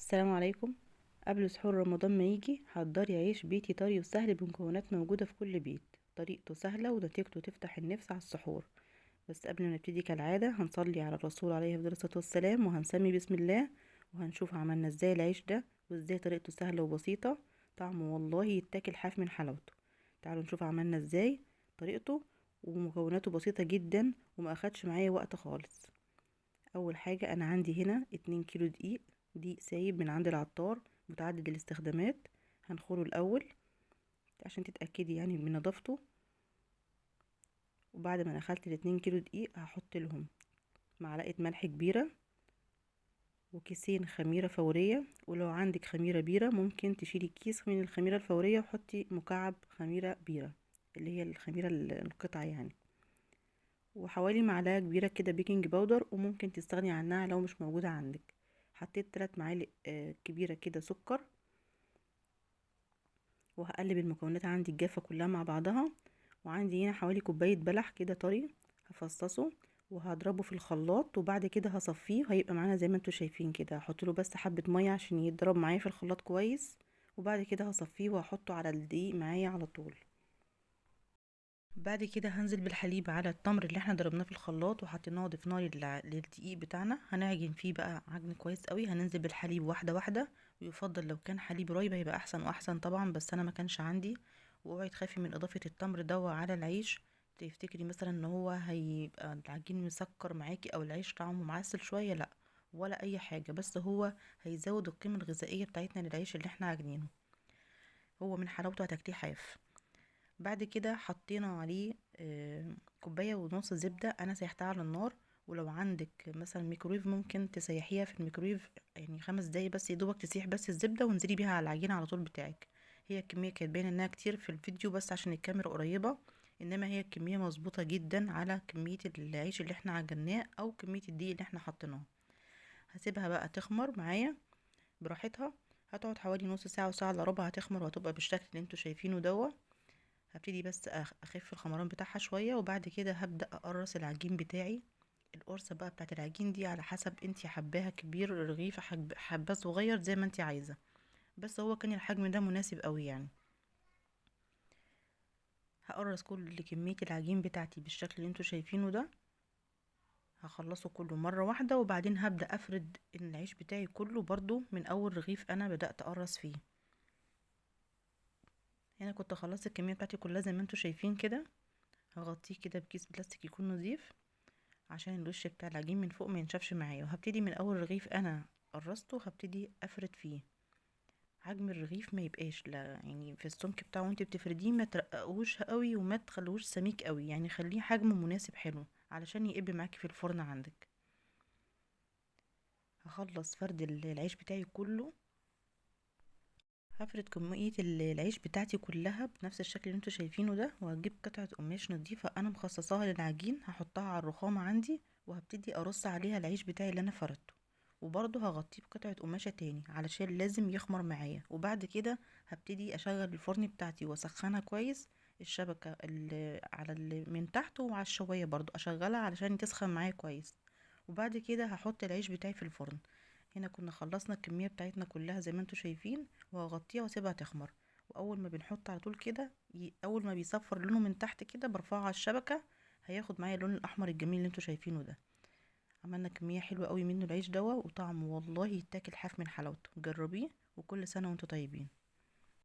السلام عليكم. قبل سحور رمضان ما يجي حضري عيش بيتي طري وسهل بمكونات موجودة في كل بيت. طريقته سهلة ونتيجته تفتح النفس على السحور. بس قبل ما نبتدي كالعادة هنصلي على الرسول عليه أفضل الصلاة والسلام وهنسمي بسم الله، وهنشوف عملنا ازاي العيش ده وازاي طريقته سهلة وبسيطة. طعمه والله يتاكل حاف من حلاوته. تعالوا نشوف عملنا ازاي طريقته، ومكوناته بسيطة جدا وما اخدش معايا وقت خالص. اول حاجة انا عندي هنا 2 كيلو دقيق، دقيق سايب من عند العطار متعدد الاستخدامات. هنخله الاول عشان تتأكدي يعني من نظافته. وبعد ما نخلت ال2 كيلو دقيق هحط لهم معلقة ملح كبيرة وكيسين خميرة فورية، ولو عندك خميرة بيرة ممكن تشيلي كيس من الخميرة الفورية وحطي مكعب خميرة بيرة اللي هي الخميرة القطعة يعني. وحوالي معلقة كبيرة كده بيكنج باودر، وممكن تستغني عنها لو مش موجودة عندك. حطيت 3 معالق كبيرة كده سكر، وهقلب المكونات عندي الجافة كلها مع بعضها. وعندي هنا حوالي كوباية بلح كده طري هفصصه وهضربه في الخلاط، وبعد كده هصفيه وهيبقى معانا زي ما انتوا شايفين كده. هحط له بس حبة مية عشان يتضرب معايا في الخلاط كويس، وبعد كده هصفيه وهحطه على الدقيق معايا على طول. بعد كده هنزل بالحليب على التمر اللي احنا ضربناه في الخلاط وحطيناه ضفناه للدقيق بتاعنا. هنعجن فيه بقى عجن كويس قوي. هننزل بالحليب واحده واحده، ويفضل لو كان حليب رايب هيبقى احسن واحسن طبعا، بس انا ما كانش عندي. واوعي تخافي من اضافه التمر ده على العيش. تفتكري مثلا ان هو هيبقى العجين مسكر معاكي او العيش طعمه معسل شويه، لا ولا اي حاجه، بس هو هيزود القيمه الغذائيه بتاعتنا للعيش اللي احنا عاجنينه. هو من حلاوته هتاكليه حاف. بعد كده حطينا عليه كوباية ونص زبدة انا سيحتها على النار. ولو عندك مثلا ميكرويف ممكن تسيحيها في الميكرويف يعني 5 دقايق بس، يدوبك تسيح بس الزبدة وانزلي بيها على العجينة على طول بتاعك. هي الكمية كانت باينة انها كتير في الفيديو بس عشان الكاميرا قريبة، انما هي الكمية مظبوطة جدا على كمية العيش اللي احنا عجناه او كمية الدقيق اللي احنا حطيناه. هسيبها بقى تخمر معايا براحتها. هتقعد حوالي نص ساعة وساعة الا ربع هتخمر وهتبقى بالشكل اللي انتوا شايفينه دوا. هبتدي بس اخف الخمران بتاعها شويه، وبعد كده هبدا اقرص العجين بتاعي. القرصه بقى بتاعت العجين دي على حسب انتي حباها كبير رغيف حباه صغير زي ما انتي عايزه، بس هو كان الحجم ده مناسب قوي يعني. هقرص كل كميه العجين بتاعتي بالشكل اللي انتوا شايفينه ده. هخلصه كله مره واحده، وبعدين هبدا افرد العيش بتاعي كله برضو من اول رغيف انا بدات اقرص فيه. هنا كنت خلصت الكميه بتاعتي كلها زي ما انتوا شايفين كده. هغطيه كده بكيس بلاستيك يكون نظيف عشان الوش بتاع العجين من فوق ما ينشفش معايا. وهبتدي من اول رغيف انا قرصته هبتدي افرد فيه. حجم الرغيف ما يبقاش لا يعني في السمك بتاعه وانت بتفرديه، ما ترققوش قوي وما تخلوش سميك قوي، يعني خليه حجم مناسب حلو علشان يقب معاكي في الفرن عندك. هخلص فرد العيش بتاعي كله. هفرد كمية العيش بتاعتي كلها بنفس الشكل اللي انتوا شايفينه ده، وهجيب قطعة قماش نضيفة انا مخصصاها للعجين هحطها على الرخامة عندي، وهبتدي ارص عليها العيش بتاعي اللي انا فردته. وبرضه هغطيه بقطعة قماشة تاني علشان لازم يخمر معايا. وبعد كده هبتدي اشغل الفرن بتاعتي واسخنها كويس. الشبكة اللي على اللي من تحت وعلى الشواية برضه اشغلها علشان تسخن معايا كويس. وبعد كده هحط العيش بتاعي في الفرن. هنا كنا خلصنا الكمية بتاعتنا كلها زي ما انتوا شايفين، وهغطيها واسيبها تخمر. واول ما بنحط على طول كده اول ما بيصفر لونه من تحت كده برفعه على الشبكة، هياخد معايا اللون الاحمر الجميل اللي انتوا شايفينه ده. عملنا كمية حلوة قوي منه العيش دوا، وطعمه والله يتاكل حاف من حلاوته. جربيه، وكل سنة وانتوا طيبين.